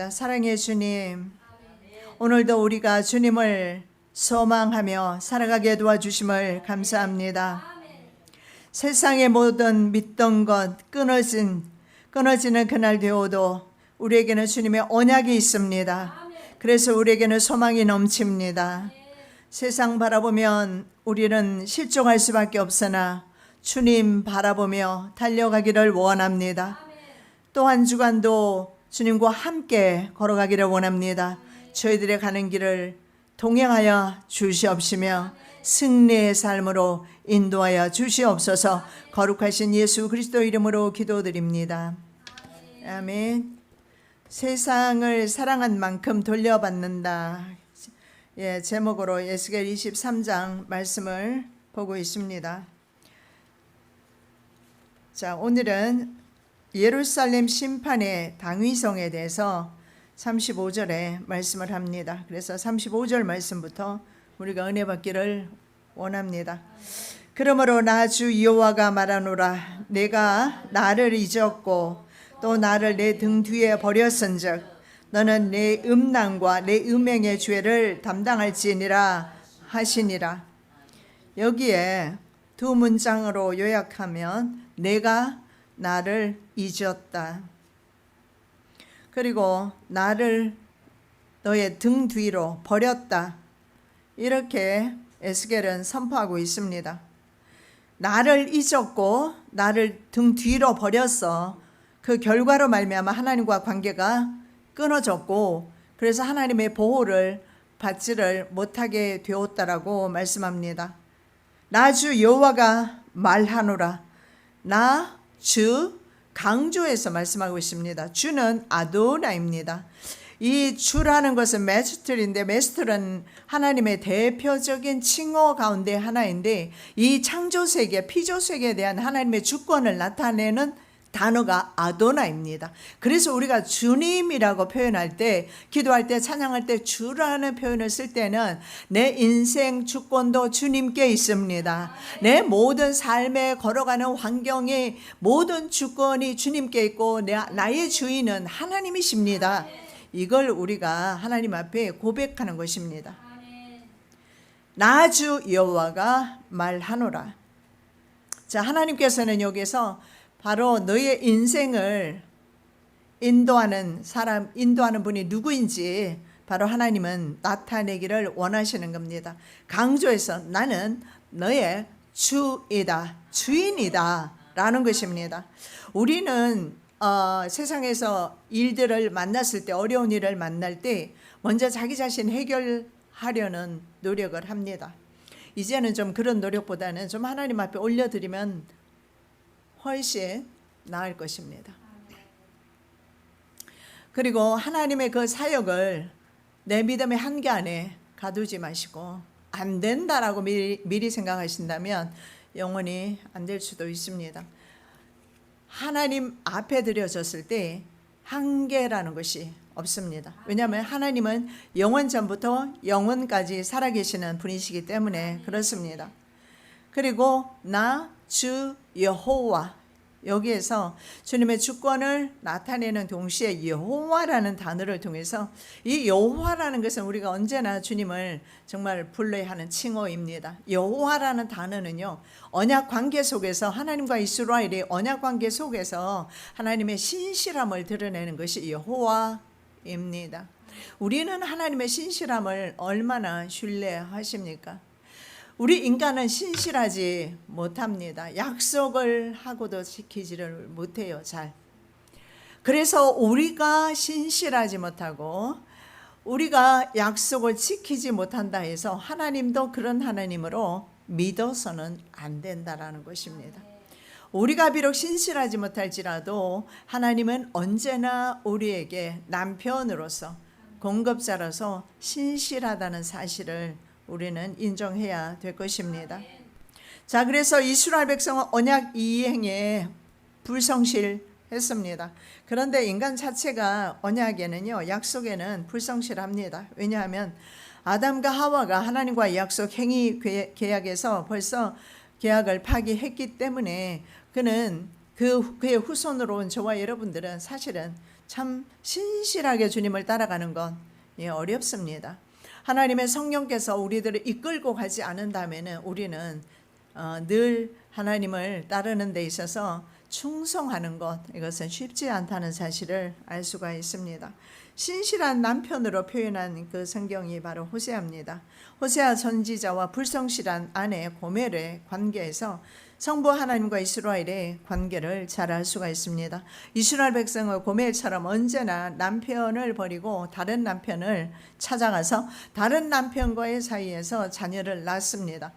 사랑의 주님, 오늘도 우리가 주님을 소망하며 살아가게 도와주심을 감사합니다. 세상의 모든 믿던 것 끊어지는 그날 되어도 우리에게는 주님의 언약이 있습니다. 그래서 우리에게는 소망이 넘칩니다. 세상 바라보면 우리는 실종할 수밖에 없으나 주님 바라보며 달려가기를 원합니다. 또 한 주간도 주님과 함께 걸어가기를 원합니다. 저희들의 가는 길을 동행하여 주시옵시며 승리의 삶으로 인도하여 주시옵소서. 거룩하신 예수 그리스도 이름으로 기도드립니다. 아멘. 세상을 사랑한 만큼 돌려받는다. 제목으로 에스겔 23장 말씀을 보고 있습니다. 자, 오늘은 예루살렘 심판의 당위성에 대해서 35절에 말씀을 합니다. 그래서 35절 말씀부터 우리가 은혜 받기를 원합니다. 그러므로 나 주 여호와가 말하노라. 내가 나를 잊었고 또 나를 내 등 뒤에 버렸은즉 너는 내 음란과 내 음행의 죄를 담당할지니라 하시니라. 여기에 두 문장으로 요약하면 내가 나를 잊었다. 그리고 나를 너의 등 뒤로 버렸다. 이렇게 에스겔은 선포하고 있습니다. 나를 잊었고 나를 등 뒤로 버렸어. 그 결과로 말미암아 하나님과 관계가 끊어졌고 그래서 하나님의 보호를 받지를 못하게 되었다라고 말씀합니다. 나 주 여호와가 말하노라. 나 주 강조해서 말씀하고 있습니다. 주는 아도나입니다. 이 주라는 것은 메스터인데 메스터는 하나님의 대표적인 칭호 가운데 하나인데 이 창조세계, 피조세계에 대한 하나님의 주권을 나타내는 단어가 아도나입니다. 그래서 우리가 주님이라고 표현할 때, 기도할 때, 찬양할 때 주라는 표현을 쓸 때는 내 인생 주권도 주님께 있습니다. 내 모든 삶에 걸어가는 환경의 모든 주권이 주님께 있고 나의 주인은 하나님이십니다. 이걸 우리가 하나님 앞에 고백하는 것입니다. 나 주 여호와가 말하노라. 자, 하나님께서는 여기서 바로 너의 인생을 인도하는 분이 누구인지 바로 하나님은 나타내기를 원하시는 겁니다. 강조해서 나는 너의 주이다, 주인이다 라는 것입니다. 우리는 세상에서 일들을 만났을 때, 어려운 일을 만날 때 먼저 자기 자신 해결하려는 노력을 합니다. 이제는 좀 그런 노력보다는 좀 하나님 앞에 올려드리면 훨씬 나을 것입니다. 그리고 하나님의 그 사역을 내 믿음의 한계 안에 가두지 마시고 안 된다라고 미리 생각하신다면 영원히 안 될 수도 있습니다. 하나님 앞에 드려졌을 때 한계라는 것이 없습니다. 왜냐하면 하나님은 영원 전부터 영원까지 살아계시는 분이시기 때문에 그렇습니다. 그리고 나 주 여호와, 여기에서 주님의 주권을 나타내는 동시에 여호와라는 단어를 통해서 이 여호와라는 것은 우리가 언제나 주님을 정말 불러야 하는 칭호입니다. 여호와라는 단어는요, 언약 관계 속에서 하나님과 이스라엘의 언약 관계 속에서 하나님의 신실함을 드러내는 것이 여호와입니다. 우리는 하나님의 신실함을 얼마나 신뢰하십니까? 우리 인간은 신실하지 못합니다. 약속을 하고도 지키지를 못해요, 잘. 그래서 우리가 신실하지 못하고 우리가 약속을 지키지 못한다 해서 하나님도 그런 하나님으로 믿어서는 안 된다라는 것입니다. 우리가 비록 신실하지 못할지라도 하나님은 언제나 우리에게 남편으로서 공급자로서 신실하다는 사실을 우리는 인정해야 될 것입니다. 자, 그래서 이스라엘 백성은 언약 이행에 불성실했습니다. 그런데 인간 자체가 언약에는요, 약속에는 불성실합니다. 왜냐하면 아담과 하와가 하나님과의 약속 행위 계약에서 벌써 계약을 파기했기 때문에 그는 그의 후손으로 온 저와 여러분들은 사실은 참 신실하게 주님을 따라가는 건 어렵습니다. 하나님의 성령께서 우리들을 이끌고 가지 않는다면 우리는 늘 하나님을 따르는 데 있어서 충성하는 것, 이것은 쉽지 않다는 사실을 알 수가 있습니다. 신실한 남편으로 표현한 그 성경이 바로 호세아입니다. 호세아 선지자와 불성실한 아내 고멜의 관계에서 성부 하나님과 이스라엘의 관계를 잘 알 수가 있습니다. 이스라엘 백성의 고멜처럼 언제나 남편을 버리고 다른 남편을 찾아가서 다른 남편과의 사이에서 자녀를 낳습니다.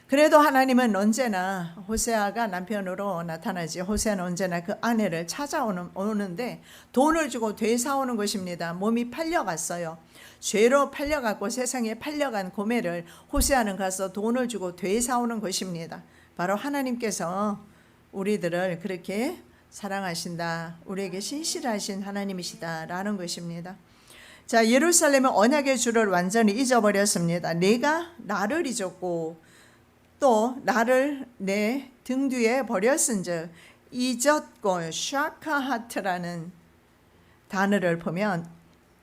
그래도 하나님은 언제나 호세아가 남편으로 나타나지, 호세아는 언제나 그 아내를 찾아오는데 돈을 주고 되사오는 것입니다. 몸이 팔려갔어요. 죄로 팔려갔고 세상에 팔려간 고멜을 호세아는 가서 돈을 주고 되사오는 것입니다. 바로 하나님께서 우리들을 그렇게 사랑하신다, 우리에게 신실하신 하나님이시다라는 것입니다. 자, 예루살렘은 언약의 주를 완전히 잊어버렸습니다. 내가 나를 잊었고 또 나를 내 등 뒤에 버렸은즉 잊었고, 샤카하트라는 단어를 보면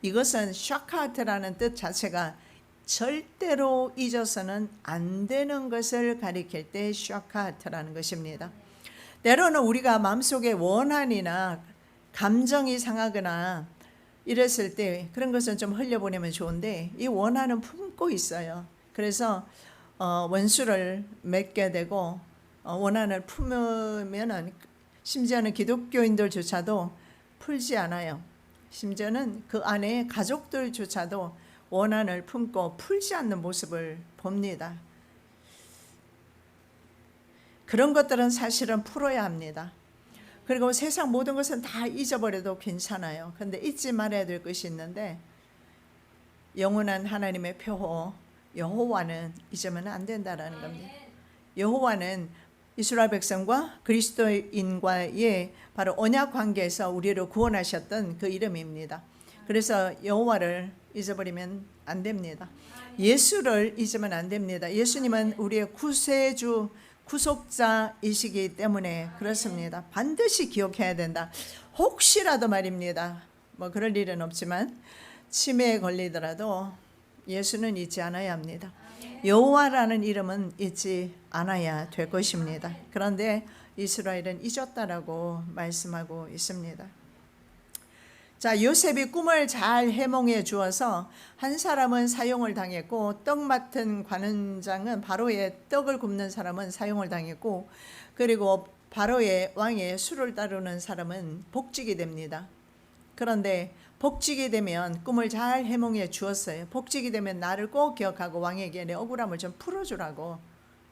이것은 샤카하트라는 뜻 자체가 절대로 잊어서는 안 되는 것을 가리킬 때 샤카하트라는 것입니다. 때로는 우리가 마음속에 원한이나 감정이 상하거나 이랬을 때 그런 것은 좀 흘려보내면 좋은데 이 원한은 품고 있어요. 그래서 원수를 맺게 되고 원한을 품으면은 심지어는 기독교인들조차도 풀지 않아요. 심지어는 그 안에 가족들조차도 원한을 품고 풀지 않는 모습을 봅니다. 그런 것들은 사실은 풀어야 합니다. 그리고 세상 모든 것은 다 잊어버려도 괜찮아요. 그런데 잊지 말아야 될 것이 있는데 영원한 하나님의 표호 여호와는 잊으면 안 된다라는 겁니다. 여호와는 이스라엘 백성과 그리스도인과의 바로 언약 관계에서 우리를 구원하셨던 그 이름입니다. 그래서 여호와를 잊어버리면 안 됩니다. 예수를 잊으면 안 됩니다. 예수님은 우리의 구세주, 구속자이시기 때문에 그렇습니다. 반드시 기억해야 된다. 혹시라도 말입니다. 뭐 그럴 일은 없지만 치매에 걸리더라도 예수는 잊지 않아야 합니다. 여호와라는 이름은 잊지 않아야 될 것입니다. 그런데 이스라엘은 잊었다라고 말씀하고 있습니다. 자, 요셉이 꿈을 잘 해몽해 주어서 한 사람은 사형을 당했고 떡 맡은 관원장은 바로의 떡을 굽는 사람은 사형을 당했고 그리고 바로의 왕의 수를 따르는 사람은 복직이 됩니다. 그런데 복직이 되면 꿈을 잘 해몽해 주었어요. 복직이 되면 나를 꼭 기억하고 왕에게 내 억울함을 좀 풀어주라고,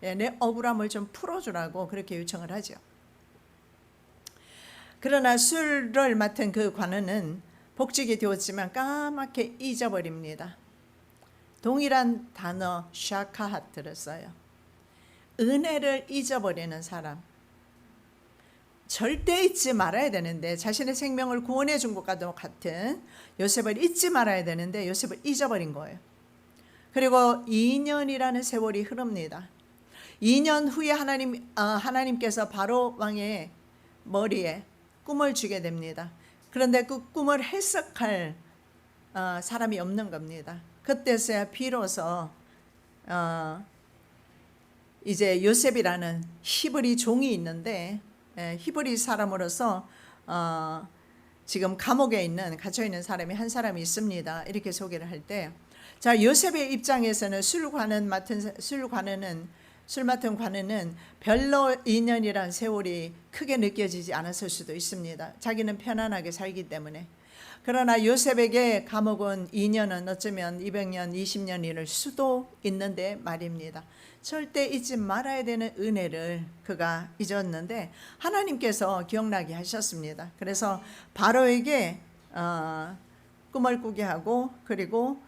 내 억울함을 좀 풀어주라고 그렇게 요청을 하죠. 그러나 술을 맡은 그 관원은 복직이 되었지만 까맣게 잊어버립니다. 동일한 단어 샤카하트를 써요. 은혜를 잊어버리는 사람, 절대 잊지 말아야 되는데 자신의 생명을 구원해 준 것과도 같은 요셉을 잊지 말아야 되는데 요셉을 잊어버린 거예요. 그리고 2년이라는 세월이 흐릅니다. 2년 후에 하나님께서 바로 왕의 머리에 꿈을 주게 됩니다. 그런데 그 꿈을 해석할 사람이 없는 겁니다. 그때서야 비로소 이제 요셉이라는 히브리 종이 있는데 히브리 사람으로서 지금 감옥에 gat혀 있는 사람이 한 사람이 있습니다. 이렇게 소개를 할 때, 자, 요셉의 입장에서는 술 맡은 관원은 별로 2년이란 세월이 크게 느껴지지 않았을 수도 있습니다. 자기는 편안하게 살기 때문에. 그러나 요셉에게 감옥은 2년은 어쩌면 200년, 20년일 수도 있는데 말입니다. 절대 잊지 말아야 되는 은혜를 그가 잊었는데 하나님께서 기억나게 하셨습니다. 그래서 바로에게 꿈을 꾸게 하고 그리고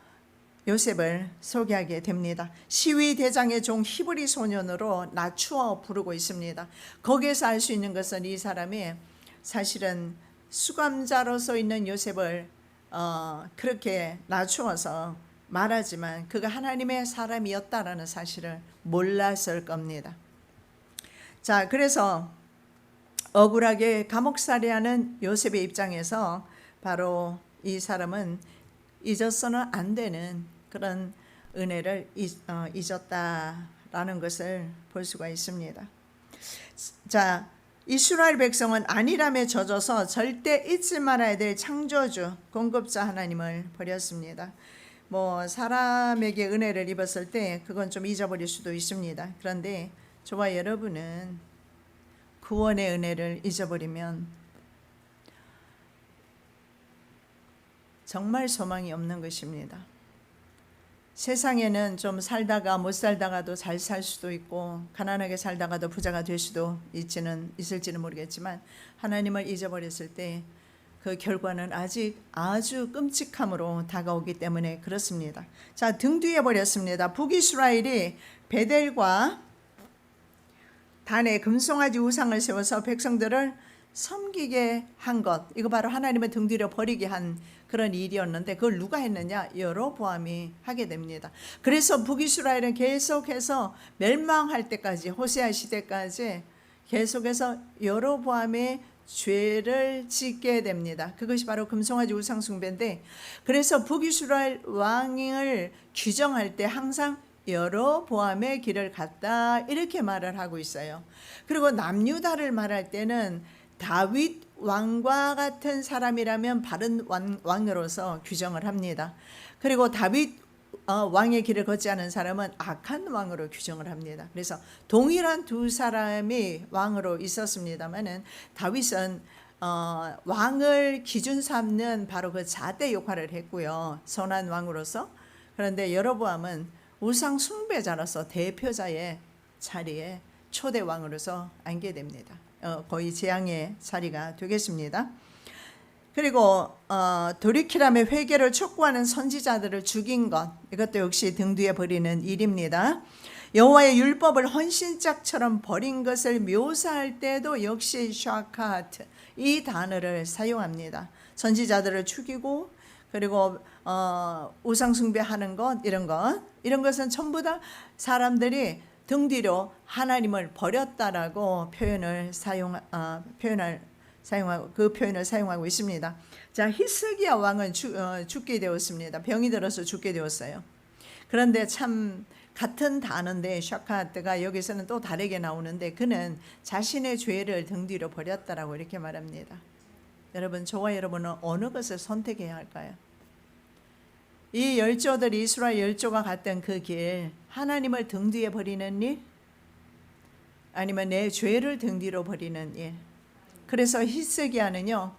요셉을 소개하게 됩니다. 시위 대장의 종 히브리 소년으로 낮추어 부르고 있습니다. 거기에서 알 수 있는 것은 이 사람이 사실은 수감자로서 있는 요셉을 그렇게 낮추어서 말하지만 그가 하나님의 사람이었다라는 사실을 몰랐을 겁니다. 자, 그래서 억울하게 감옥살이하는 요셉의 입장에서 바로 이 사람은 잊어서는 안 되는 그런 은혜를 잊었다라는 것을 볼 수가 있습니다. 자, 이스라엘 백성은 안일함에 젖어서 절대 잊지 말아야 될 창조주, 공급자 하나님을 버렸습니다. 사람에게 은혜를 입었을 때 그건 좀 잊어버릴 수도 있습니다. 그런데 저와 여러분은 구원의 은혜를 잊어버리면 정말 소망이 없는 것입니다. 세상에는 좀 살다가 못 살다가도 잘 살 수도 있고 가난하게 살다가도 부자가 될 수도 있을지는 모르겠지만 하나님을 잊어버렸을 때 그 결과는 아주 끔찍함으로 다가오기 때문에 그렇습니다. 자, 등 뒤에 버렸습니다. 북이스라엘이 베델과 단에 금송아지 우상을 세워서 백성들을 섬기게 한 것, 이거 바로 하나님의 등 뒤로 버리게 한 그런 일이었는데 그걸 누가 했느냐? 여로보암이 하게 됩니다. 그래서 북이스라엘은 계속해서 멸망할 때까지, 호세아 시대까지 계속해서 여로보암의 죄를 짓게 됩니다. 그것이 바로 금송아지 우상 숭배인데, 그래서 북이스라엘 왕을 규정할 때 항상 여로보암의 길을 갔다 이렇게 말을 하고 있어요. 그리고 남유다를 말할 때는 다윗 왕과 같은 사람이라면 바른 왕으로서 규정을 합니다. 그리고 다윗 왕의 길을 걷지 않은 사람은 악한 왕으로 규정을 합니다. 그래서 동일한 두 사람이 왕으로 있었습니다만은 다윗은 왕을 기준 삼는 바로 그 잣대 역할을 했고요, 선한 왕으로서. 그런데 여로보암은 우상 숭배자로서 대표자의 자리에 초대 왕으로서 앉게 됩니다. 거의 재앙의 자리가 되겠습니다. 그리고 돌이키라며 회개를 촉구하는 선지자들을 죽인 것, 이것도 역시 등 뒤에 버리는 일입니다. 여호와의 율법을 헌신짝처럼 버린 것을 묘사할 때도 역시 샤카트, 이 단어를 사용합니다. 선지자들을 죽이고 그리고 우상 숭배하는 것, 이런 것은 전부 다 사람들이 등 뒤로 하나님을 버렸다라고 표현을 사용하고 있습니다. 자, 히스기야 왕은 죽게 되었습니다. 병이 들어서 죽게 되었어요. 그런데 참 같은 단어인데 샤카트가 여기서는 또 다르게 나오는데 그는 자신의 죄를 등 뒤로 버렸다라고 이렇게 말합니다. 여러분, 저와 여러분은 어느 것을 선택해야 할까요? 이 열조들이, 이스라엘 열조가 갔던 그 길, 하나님을 등 뒤에 버리는 일, 아니면 내 죄를 등 뒤로 버리는 일. 그래서 히스기야는요,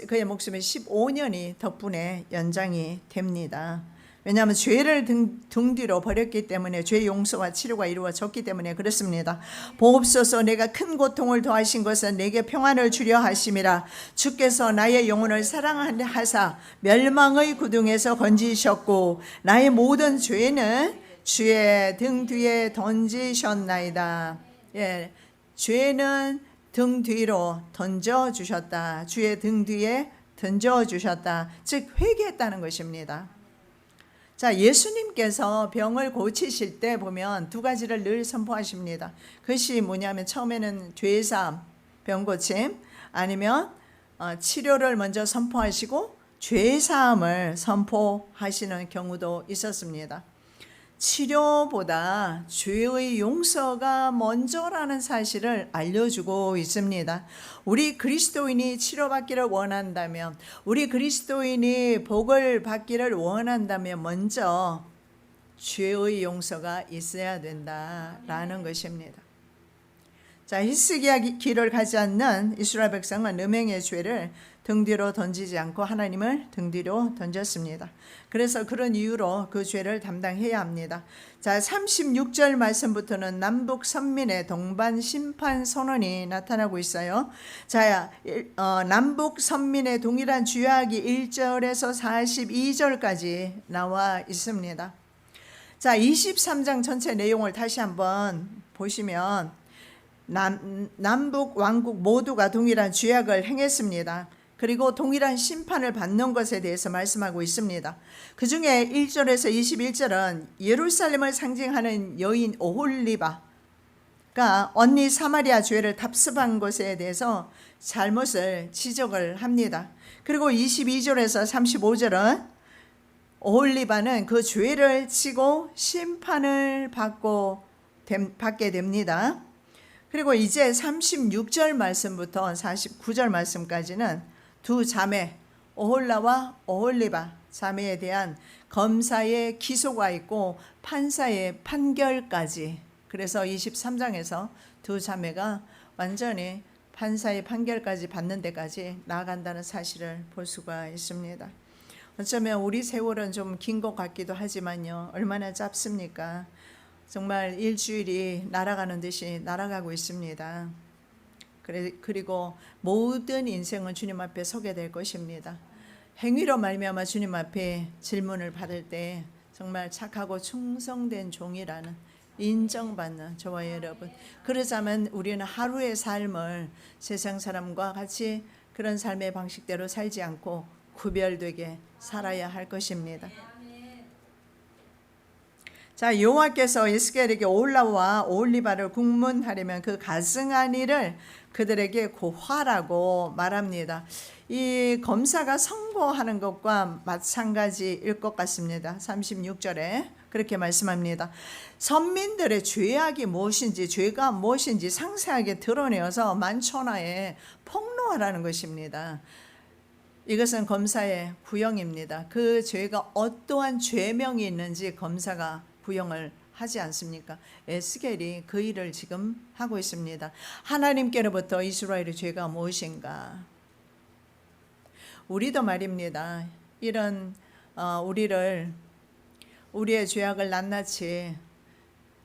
그의 목숨이 15년이 덕분에 연장이 됩니다. 왜냐하면 죄를 등 뒤로 버렸기 때문에 죄 용서와 치료가 이루어졌기 때문에 그렇습니다. 보옵소서, 내가 큰 고통을 더하신 것은 내게 평안을 주려 하심이라. 주께서 나의 영혼을 사랑하사 멸망의 구덩이에서 건지셨고 나의 모든 죄는 주의 등 뒤에 던지셨나이다. 예, 죄는 등 뒤로 던져주셨다. 주의 등 뒤에 던져주셨다. 즉 회개했다는 것입니다. 자, 예수님께서 병을 고치실 때 보면 두 가지를 늘 선포하십니다. 그것이 뭐냐면 처음에는 죄사함, 병고침, 아니면 치료를 먼저 선포하시고 죄사함을 선포하시는 경우도 있었습니다. 치료보다 죄의 용서가 먼저라는 사실을 알려주고 있습니다. 우리 그리스도인이 치료받기를 원한다면, 우리 그리스도인이 복을 받기를 원한다면 먼저 죄의 용서가 있어야 된다라는 것입니다. 자, 히스기야 길을 가지 않는 이스라엘 백성은 음행의 죄를 등 뒤로 던지지 않고 하나님을 등 뒤로 던졌습니다. 그래서 그런 이유로 그 죄를 담당해야 합니다. 자, 36절 말씀부터는 남북 선민의 동반 심판 선언이 나타나고 있어요. 자, 남북 선민의 동일한 주야기 1절에서 42절까지 나와 있습니다. 자, 23장 전체 내용을 다시 한번 보시면 남북 왕국 모두가 동일한 죄악을 행했습니다. 그리고 동일한 심판을 받는 것에 대해서 말씀하고 있습니다. 그 중에 1절에서 21절은 예루살렘을 상징하는 여인 오홀리바, 언니 사마리아 죄를 답습한 것에 대해서 잘못을 지적을 합니다. 그리고 22절에서 35절은 오홀리바는 그 죄를 지고 심판을 받게 됩니다. 그리고 이제 36절 말씀부터 49절 말씀까지는 두 자매 오홀라와 오홀리바 자매에 대한 검사의 기소가 있고 판사의 판결까지, 그래서 23장에서 두 자매가 완전히 판사의 판결까지 받는 데까지 나아간다는 사실을 볼 수가 있습니다. 어쩌면 우리 세월은 좀 긴 것 같기도 하지만요, 얼마나 짧습니까? 정말 일주일이 날아가는 듯이 날아가고 있습니다. 그리고 모든 인생은 주님 앞에 서게 될 것입니다. 행위로 말미암아 주님 앞에 질문을 받을 때 정말 착하고 충성된 종이라는 인정받는 저와 여러분, 그러자면 우리는 하루의 삶을 세상 사람과 같이 그런 삶의 방식대로 살지 않고 구별되게 살아야 할 것입니다. 자, 여호와께서 에스겔에게 오홀라와 오홀리바를 국문하려면 그 가증한 일을 그들에게 고하라고 말합니다. 이 검사가 선고하는 것과 마찬가지일 것 같습니다. 36절에 그렇게 말씀합니다. 선민들의 죄악이 무엇인지, 죄가 무엇인지 상세하게 드러내어서 만천하에 폭로하라는 것입니다. 이것은 검사의 구형입니다. 그 죄가 어떠한 죄명이 있는지 검사가 구형을 하지 않습니까? 에스겔이 그 일을 지금 하고 있습니다. 하나님께로부터 이스라엘의 죄가 무엇인가? 우리도 말입니다. 이런 우리의 죄악을 낱낱이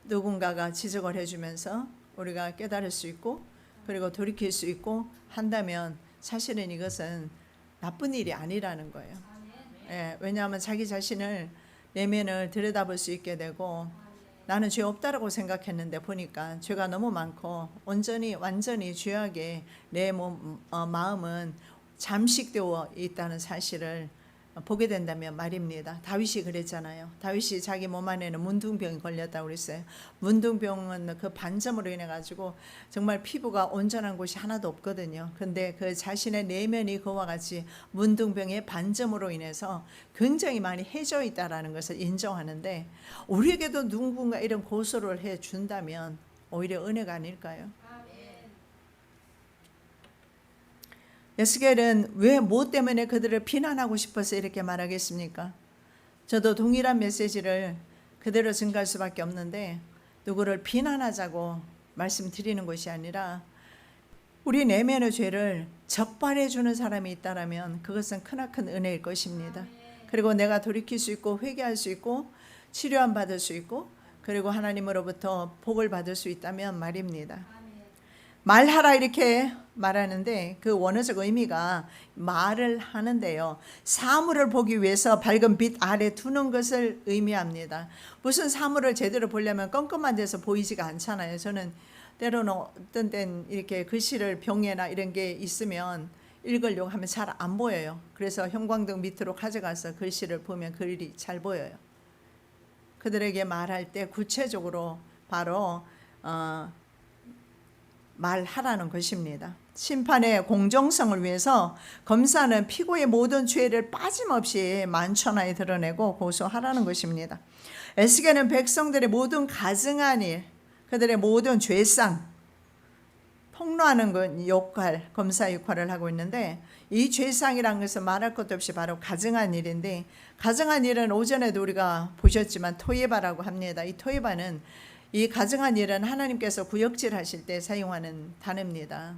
누군가가 지적을 해주면서 우리가 깨달을 수 있고 그리고 돌이킬 수 있고 한다면 사실은 이것은 나쁜 일이 아니라는 거예요. 왜냐하면 자기 자신을 내면을 들여다볼 수 있게 되고, 나는 죄 없다라고 생각했는데 보니까 죄가 너무 많고 완전히 죄악에 내 마음은 잠식되어 있다는 사실을 보게 된다면 말입니다. 다윗이 그랬잖아요. 다윗이 자기 몸 안에는 문둥병이 걸렸다고 그랬어요. 문둥병은 그 반점으로 인해 가지고 정말 피부가 온전한 곳이 하나도 없거든요. 근데 그 자신의 내면이 그와 같이 문둥병의 반점으로 인해서 굉장히 많이 해져 있다라는 것을 인정하는데, 우리에게도 누군가 이런 고소를 해 준다면 오히려 은혜가 아닐까요? 에스겔은 왜 뭐 때문에 그들을 비난하고 싶어서 이렇게 말하겠습니까? 저도 동일한 메시지를 그대로 증가할 수밖에 없는데, 누구를 비난하자고 말씀드리는 것이 아니라 우리 내면의 죄를 적발해 주는 사람이 있다면 그것은 크나큰 은혜일 것입니다. 그리고 내가 돌이킬 수 있고 회개할 수 있고 치료함 받을 수 있고 그리고 하나님으로부터 복을 받을 수 있다면 말입니다. 말하라 이렇게 말하는데 그 원어적 의미가 말을 하는데요, 사물을 보기 위해서 밝은 빛 아래 두는 것을 의미합니다. 무슨 사물을 제대로 보려면 껌껌한 데서 보이지가 않잖아요. 저는 때로는 어떤 때는 이렇게 글씨를 병에나 이런 게 있으면 읽으려고 하면 잘 안 보여요. 그래서 형광등 밑으로 가져가서 글씨를 보면 글이 잘 보여요. 그들에게 말할 때 구체적으로 바로 말하라는 것입니다. 심판의 공정성을 위해서 검사는 피고의 모든 죄를 빠짐없이 만천하에 드러내고 고소하라는 것입니다. 에스겔은 백성들의 모든 가증한 일, 그들의 모든 죄상 폭로하는 검사 역할을 하고 있는데, 이 죄상이라는 것은 말할 것도 없이 바로 가증한 일인데, 가증한 일은 오전에도 우리가 보셨지만 토예바라고 합니다. 이 토예바는, 이 가증한 일은 하나님께서 구역질 하실 때 사용하는 단어입니다.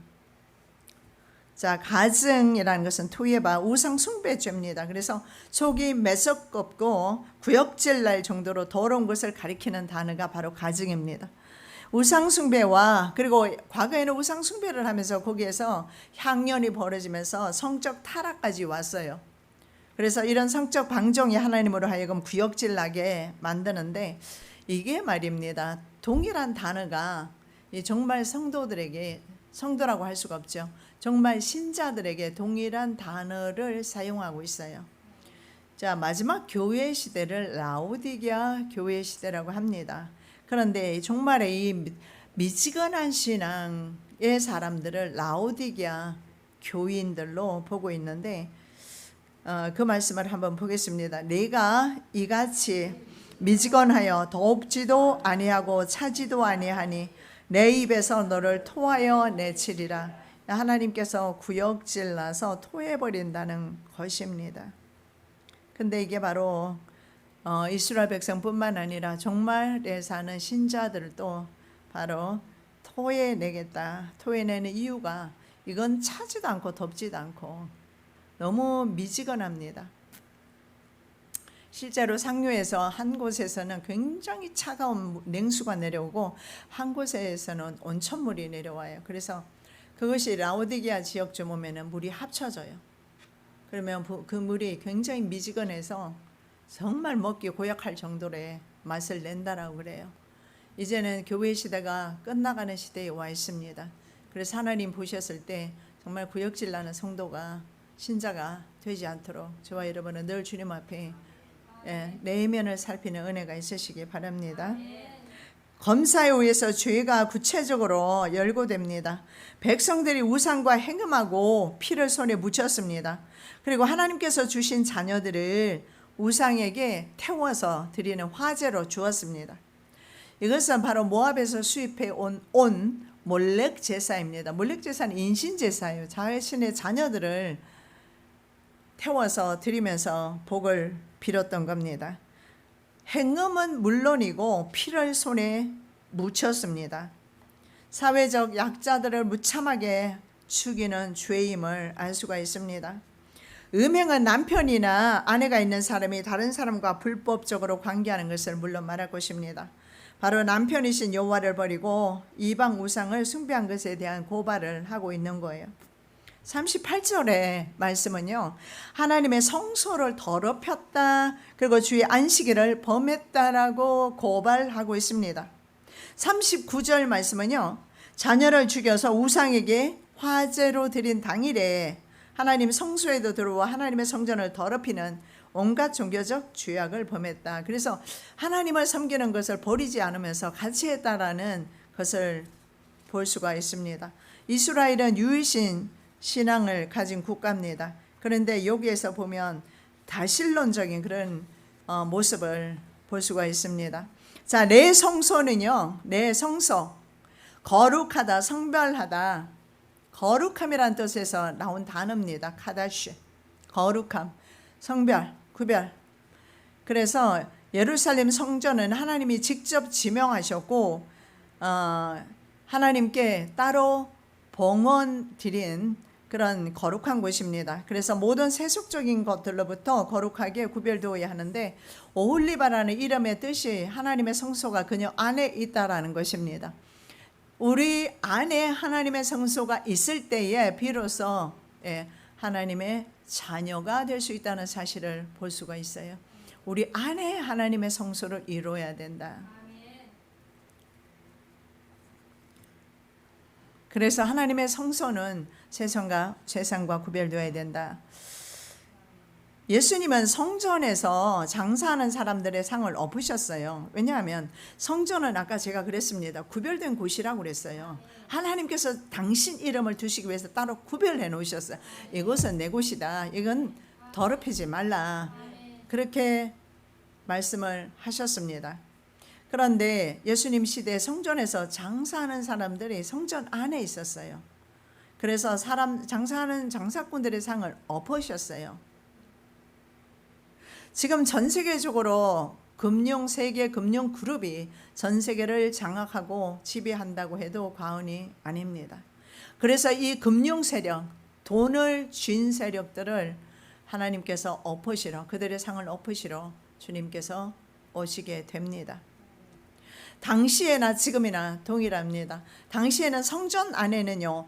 자, 가증이라는 것은 토예바, 우상 숭배죄입니다. 그래서 속이 매섭고 구역질 날 정도로 더러운 것을 가리키는 단어가 바로 가증입니다. 우상 숭배와, 그리고 과거에는 우상 숭배를 하면서 거기에서 향연이 벌어지면서 성적 타락까지 왔어요. 그래서 이런 성적 방종이 하나님으로 하여금 구역질 나게 만드는데, 이게 말입니다, 동일한 단어가 정말 성도들에게, 성도라고 할 수가 없죠, 정말 신자들에게 동일한 단어를 사용하고 있어요. 자, 마지막 교회 시대를 라오디게아 교회 시대라고 합니다. 그런데 정말 이 미지근한 신앙의 사람들을 라오디게아 교인들로 보고 있는데 그 말씀을 한번 보겠습니다. 내가 이같이 미지근하여 덥지도 아니하고 차지도 아니하니 내 입에서 너를 토하여 내치리라. 하나님께서 구역질 나서 토해버린다는 것입니다. 근데 이게 바로 이스라엘 백성뿐만 아니라 종말에 사는 신자들도 바로 토해내겠다. 토해내는 이유가 이건 차지도 않고 덥지도 않고 너무 미지근합니다. 실제로 상류에서 한 곳에서는 굉장히 차가운 냉수가 내려오고 한 곳에서는 온천물이 내려와요. 그래서 그것이 라오디게아 지역쯤 오면은 물이 합쳐져요. 그러면 그 물이 굉장히 미지근해서 정말 먹기 고약할 정도의 맛을 낸다라고 그래요. 이제는 교회 시대가 끝나가는 시대에 와 있습니다. 그래서 하나님 보셨을 때 정말 구역질 나는 성도가 신자가 되지 않도록 저와 여러분은 늘 주님 앞에 내면을 살피는 은혜가 있으시기 바랍니다. 검사에 의해서 죄가 구체적으로 열고됩니다. 백성들이 우상과 행음하고 피를 손에 묻혔습니다. 그리고 하나님께서 주신 자녀들을 우상에게 태워서 드리는 화제로 주었습니다. 이것은 바로 모압에서 수입해 온 몰렉 제사입니다. 몰렉 제사는 인신 제사예요. 자신의 자녀들을 태워서 드리면서 복을 빌었던 겁니다. 행음은 물론이고 피를 손에 묻혔습니다. 사회적 약자들을 무참하게 죽이는 죄임을 알 수가 있습니다. 음행은 남편이나 아내가 있는 사람이 다른 사람과 불법적으로 관계하는 것을 물론 말할 것입니다. 바로 남편이신 여호와를 버리고 이방 우상을 숭배한 것에 대한 고발을 하고 있는 거예요. 38절의 말씀은요, 하나님의 성소를 더럽혔다, 그리고 주의 안식일을 범했다라고 고발하고 있습니다. 39절 말씀은요, 자녀를 죽여서 우상에게 화제로 드린 당일에 하나님 성소에도 들어와 하나님의 성전을 더럽히는 온갖 종교적 죄악을 범했다. 그래서 하나님을 섬기는 것을 버리지 않으면서 같이 했다라는 것을 볼 수가 있습니다. 이스라엘은 유일신 신앙을 가진 국가입니다. 그런데 여기에서 보면 다신론적인 그런 모습을 볼 수가 있습니다. 자, 내 성소는요, 내 성소, 거룩하다, 성별하다, 거룩함이란 뜻에서 나온 단어입니다. 카다시, 거룩함, 성별, 구별. 그래서 예루살렘 성전은 하나님이 직접 지명하셨고 하나님께 따로 봉헌 드린 그런 거룩한 곳입니다. 그래서 모든 세속적인 것들로부터 거룩하게 구별되어야 하는데 오홀리바라는 이름의 뜻이 하나님의 성소가 그녀 안에 있다라는 것입니다. 우리 안에 하나님의 성소가 있을 때에 비로소 하나님의 자녀가 될 수 있다는 사실을 볼 수가 있어요. 우리 안에 하나님의 성소를 이루어야 된다. 그래서 하나님의 성소는 세상과 구별되어야 된다. 예수님은 성전에서 장사하는 사람들의 상을 엎으셨어요. 왜냐하면 성전은 아까 제가 그랬습니다. 구별된 곳이라고 그랬어요. 하나님께서 당신 이름을 두시기 위해서 따로 구별해 놓으셨어요. 이곳은 내 곳이다. 이건 더럽히지 말라. 그렇게 말씀을 하셨습니다. 그런데 예수님 시대 성전에서 장사하는 사람들이 성전 안에 있었어요. 그래서 장사하는 장사꾼들의 상을 엎으셨어요. 지금 전 세계적으로 세계 금융 그룹이 전 세계를 장악하고 지배한다고 해도 과언이 아닙니다. 그래서 이 금융 세력, 돈을 쥔 세력들을 하나님께서 엎으시러, 그들의 상을 엎으시러 주님께서 오시게 됩니다. 당시에나 지금이나 동일합니다. 당시에는 성전 안에는요,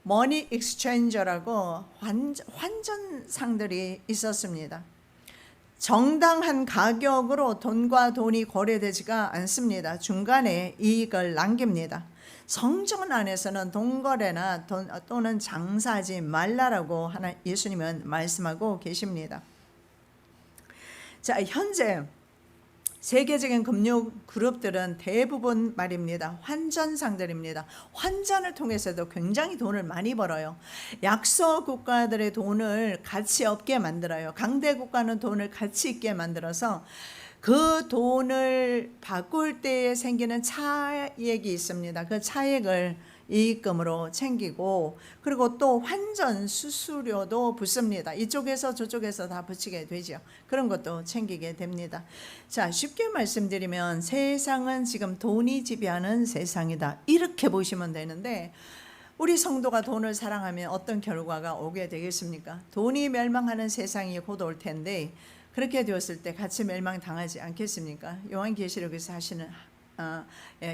머니 익스체인저라고 환전상들이 있었습니다. 정당한 가격으로 돈과 돈이 거래되지가 않습니다. 중간에 이익을 남깁니다. 성전 안에서는 돈거래나 또는 장사하지 말라라고 예수님은 말씀하고 계십니다. 자, 현재 세계적인 금융 그룹들은 대부분 말입니다. 환전상들입니다. 환전을 통해서도 굉장히 돈을 많이 벌어요. 약소 국가들의 돈을 가치 없게 만들어요. 강대 국가는 돈을 가치 있게 만들어서 그 돈을 바꿀 때에 생기는 차액이 있습니다. 그 차액을 이익금으로 챙기고, 그리고 또 환전 수수료도 붙습니다. 이쪽에서 저쪽에서 다 붙이게 되죠. 그런 것도 챙기게 됩니다. 자, 쉽게 말씀드리면 세상은 지금 돈이 지배하는 세상이다, 이렇게 보시면 되는데, 우리 성도가 돈을 사랑하면 어떤 결과가 오게 되겠습니까? 돈이 멸망하는 세상이 곧 올 텐데, 그렇게 되었을 때 같이 멸망당하지 않겠습니까? 요한계시록에서 하시는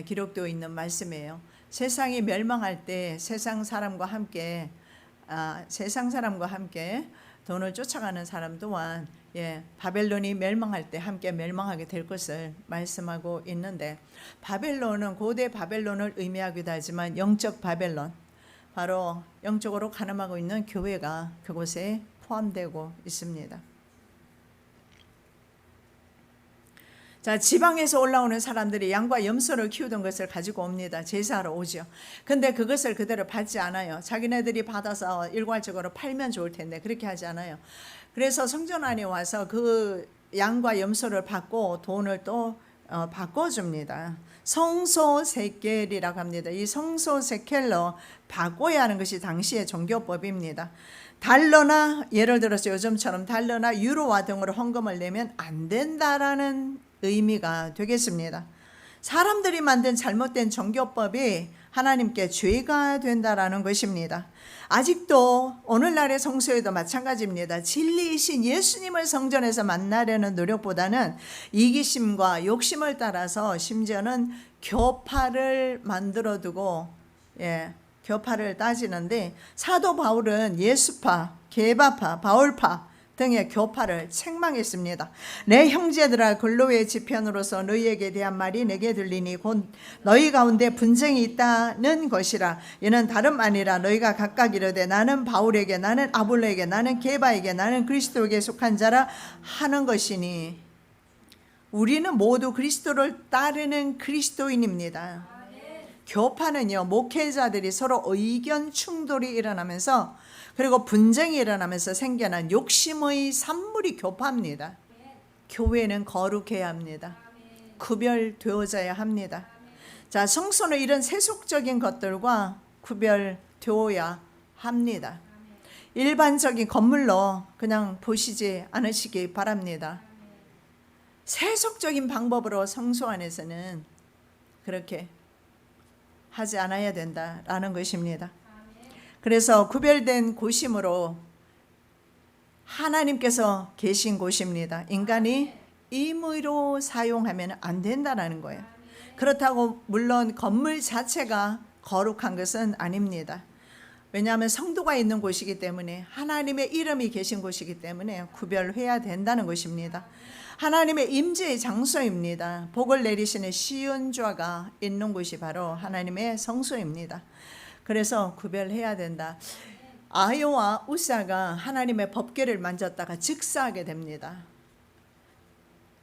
기록되어 있는 말씀이에요. 세상이 멸망할 때 세상 사람과 함께 돈을 쫓아가는 사람 또한 바벨론이 멸망할 때 함께 멸망하게 될 것을 말씀하고 있는데, 바벨론은 고대 바벨론을 의미하기도 하지만 영적 바벨론, 바로 영적으로 가늠하고 있는 교회가 그곳에 포함되고 있습니다. 자, 지방에서 올라오는 사람들이 양과 염소를 키우던 것을 가지고 옵니다. 제사하러 오죠. 근데 그것을 그대로 받지 않아요. 자기네들이 받아서 일괄적으로 팔면 좋을 텐데 그렇게 하지 않아요. 그래서 성전 안에 와서 그 양과 염소를 받고 돈을 또 바꿔줍니다. 성소세켈이라고 합니다. 이 성소세켈로 바꿔야 하는 것이 당시의 종교법입니다. 달러나, 예를 들어서 요즘처럼 달러나 유로화 등으로 헌금을 내면 안 된다라는 의미가 되겠습니다. 사람들이 만든 잘못된 종교법이 하나님께 죄가 된다라는 것입니다. 아직도 오늘날의 성소에도 마찬가지입니다. 진리이신 예수님을 성전에서 만나려는 노력보다는 이기심과 욕심을 따라서 심지어는 교파를 만들어 두고 교파를 따지는데, 사도 바울은 예수파, 게바파, 바울파 등의 교파를 책망했습니다. 내 형제들아, 근로의 지편으로서 너희에게 대한 말이 내게 들리니 곧 너희 가운데 분쟁이 있다는 것이라. 이는 다름 아니라 너희가 각각 이르되 나는 바울에게, 나는 아볼로에게, 나는 게바에게, 나는 그리스도에게 속한 자라 하는 것이니, 우리는 모두 그리스도를 따르는 그리스도인입니다. 교파는요, 목회자들이 서로 의견 충돌이 일어나면서, 그리고 분쟁이 일어나면서 생겨난 욕심의 산물이 교파입니다. 교회는 거룩해야 합니다. 구별되어져야 합니다. 자, 성소는 이런 세속적인 것들과 구별되어야 합니다. 일반적인 건물로 그냥 보시지 않으시기 바랍니다. 세속적인 방법으로 성소 안에서는 그렇게 하지 않아야 된다라는 것입니다. 그래서 구별된 곳임으로 하나님께서 계신 곳입니다. 인간이 임의로 사용하면 안 된다는 거예요. 그렇다고 물론 건물 자체가 거룩한 것은 아닙니다. 왜냐하면 성도가 있는 곳이기 때문에, 하나님의 이름이 계신 곳이기 때문에 구별해야 된다는 것입니다. 하나님의 임재의 장소입니다. 복을 내리시는 시은좌가 있는 곳이 바로 하나님의 성소입니다. 그래서 구별해야 된다. 아요와 우사가 하나님의 법궤를 만졌다가 즉사하게 됩니다.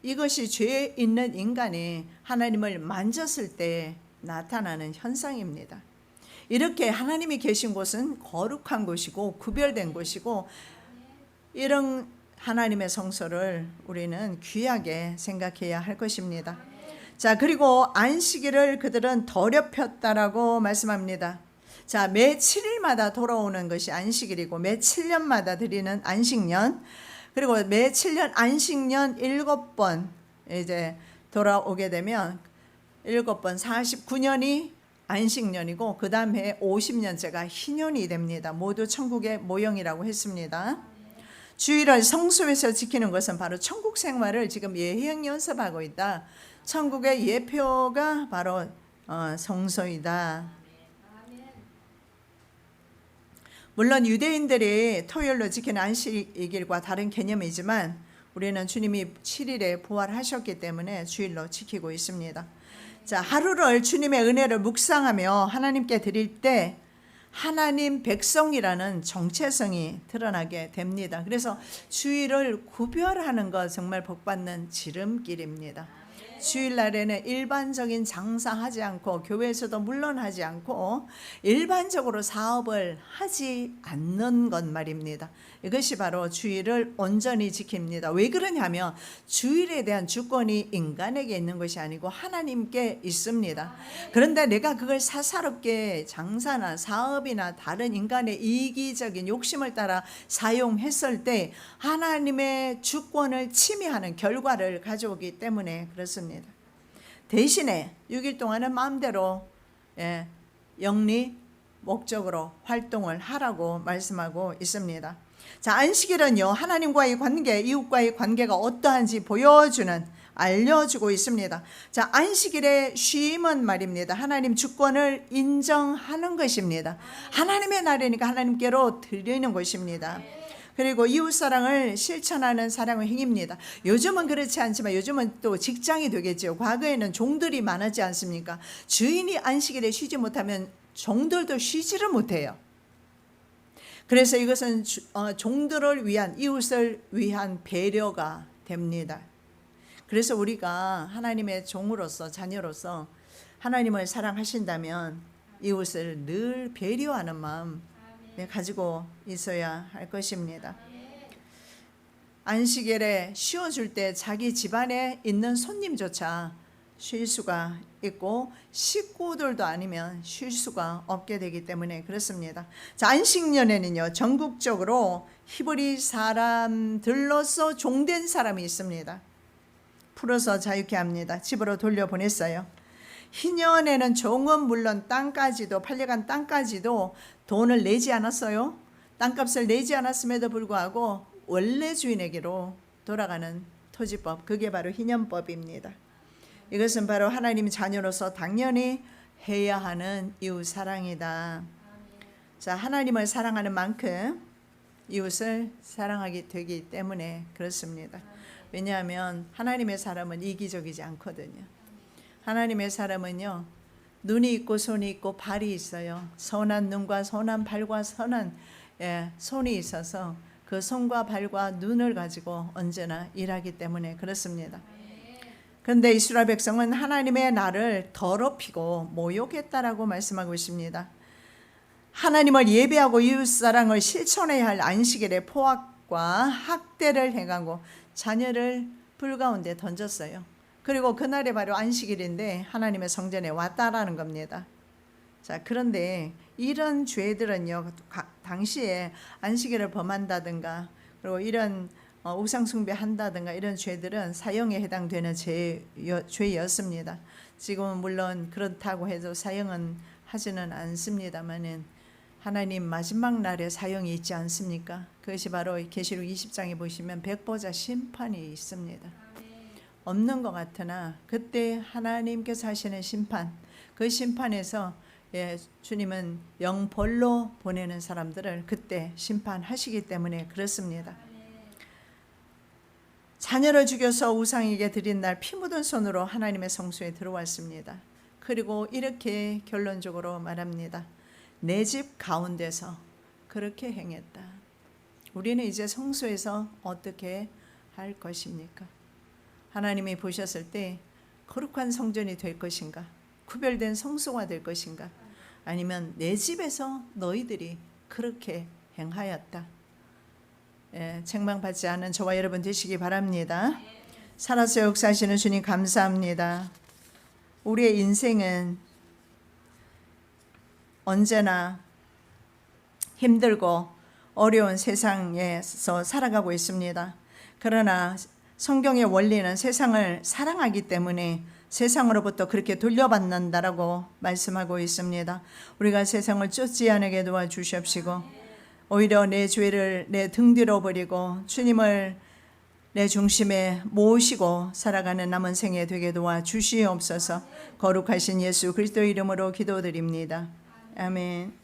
이것이 죄 있는 인간이 하나님을 만졌을 때 나타나는 현상입니다. 이렇게 하나님이 계신 곳은 거룩한 곳이고 구별된 곳이고, 이런 하나님의 성소를 우리는 귀하게 생각해야 할 것입니다. 자, 그리고 안식일을 그들은 더럽혔다라고 말씀합니다. 자, 매 7일마다 돌아오는 것이 안식일이고, 매 7년마다 드리는 안식년, 그리고 매 7년 안식년 7번 이제 돌아오게 되면 7번 49년이 안식년이고, 그 다음 해 50년째가 희년이 됩니다. 모두 천국의 모형이라고 했습니다. 주일을 성소에서 지키는 것은 바로 천국 생활을 지금 예행 연습하고 있다. 천국의 예표가 바로 성소이다. 물론 유대인들이 토요일로 지키는 안식일과 다른 개념이지만, 우리는 주님이 7일에 부활하셨기 때문에 주일로 지키고 있습니다. 자, 하루를 주님의 은혜를 묵상하며 하나님께 드릴 때 하나님 백성이라는 정체성이 드러나게 됩니다. 그래서 주일을 구별하는 것 정말 복받는 지름길입니다. 주일날에는 일반적인 장사하지 않고 교회에서도 물러나지 않고 일반적으로 사업을 하지 않는 것 말입니다. 이것이 바로 주일을 온전히 지킵니다. 왜 그러냐면 주일에 대한 주권이 인간에게 있는 것이 아니고 하나님께 있습니다. 그런데 내가 그걸 사사롭게 장사나 사업이나 다른 인간의 이기적인 욕심을 따라 사용했을 때 하나님의 주권을 침해하는 결과를 가져오기 때문에 그렇습니다. 대신에 6일 동안은 마음대로 영리 목적으로 활동을 하라고 말씀하고 있습니다. 자, 안식일은요, 하나님과의 관계, 이웃과의 관계가 어떠한지 보여주는, 알려주고 있습니다. 자, 안식일의 쉼은 말입니다. 하나님 주권을 인정하는 것입니다. 하나님의 날이니까 하나님께로 드리는 것입니다. 그리고 이웃사랑을 실천하는 사랑의 행위입니다. 요즘은 그렇지 않지만 요즘은 또 직장이 되겠죠. 과거에는 종들이 많았지 않습니까? 주인이 안식일에 쉬지 못하면 종들도 쉬지를 못해요. 그래서 이것은 종들을 위한, 이웃을 위한 배려가 됩니다. 그래서 우리가 하나님의 종으로서, 자녀로서 하나님을 사랑하신다면 이웃을 늘 배려하는 마음 가지고 있어야 할 것입니다. 안식일에 쉬어줄 때 자기 집안에 있는 손님조차 쉴 수가 있고 식구들도 아니면 쉴 수가 없게 되기 때문에 그렇습니다. 자, 안식년에는요, 전국적으로 히브리 사람들로서 종된 사람이 있습니다. 풀어서 자유케 합니다. 집으로 돌려보냈어요. 희년에는 종은 물론 땅까지도, 팔려간 땅까지도 돈을 내지 않았어요. 땅값을 내지 않았음에도 불구하고 원래 주인에게로 돌아가는 토지법, 그게 바로 희년법입니다. 이것은 바로 하나님 자녀로서 당연히 해야 하는 이웃 사랑이다. 자, 하나님을 사랑하는 만큼 이웃을 사랑하게 되기 때문에 그렇습니다. 왜냐하면 하나님의 사람은 이기적이지 않거든요. 하나님의 사람은요, 눈이 있고 손이 있고 발이 있어요. 선한 눈과 선한 발과 선한 손이 있어서 그 손과 발과 눈을 가지고 언제나 일하기 때문에 그렇습니다. 그런데 이스라엘 백성은 하나님의 날을 더럽히고 모욕했다라고 말씀하고 있습니다. 하나님을 예배하고 이웃사랑을 실천해야 할 안식일에 포악과 학대를 행하고 자녀를 불 가운데 던졌어요. 그리고 그날이 바로 안식일인데 하나님의 성전에 왔다라는 겁니다. 자, 그런데 이런 죄들은요, 당시에 안식일을 범한다든가 그리고 이런 우상 숭배한다든가 이런 죄들은 사형에 해당되는 죄였습니다. 지금은 물론 그렇다고 해도 사형은 하지는 않습니다만은 하나님 마지막 날에 사형이 있지 않습니까? 그것이 바로 계시록 20장에 보시면 백보자 심판이 있습니다. 없는 것 같으나 그때 하나님께서 하시는 심판, 그 심판에서 주님은 영벌로 보내는 사람들을 그때 심판하시기 때문에 그렇습니다. 자녀를 죽여서 우상에게 드린 날 피 묻은 손으로 하나님의 성소에 들어왔습니다. 그리고 이렇게 결론적으로 말합니다. 내 집 가운데서 그렇게 행했다. 우리는 이제 성소에서 어떻게 할 것입니까? 하나님이 보셨을 때 거룩한 성전이 될 것인가? 구별된 성소가 될 것인가? 아니면 내 집에서 너희들이 그렇게 행하였다. 책망받지 않은 저와 여러분 되시기 바랍니다. 살아서 역사하시는 주님 감사합니다. 우리의 인생은 언제나 힘들고 어려운 세상에서 살아가고 있습니다. 그러나 성경의 원리는 세상을 사랑하기 때문에 세상으로부터 그렇게 돌려받는다라고 말씀하고 있습니다. 우리가 세상을 쫓지 않게 도와주시옵시고 오히려 내 죄를 내 등 뒤로 버리고 주님을 내 중심에 모시고 살아가는 남은 생애 되게 도와주시옵소서. 거룩하신 예수 그리스도 이름으로 기도드립니다. 아멘.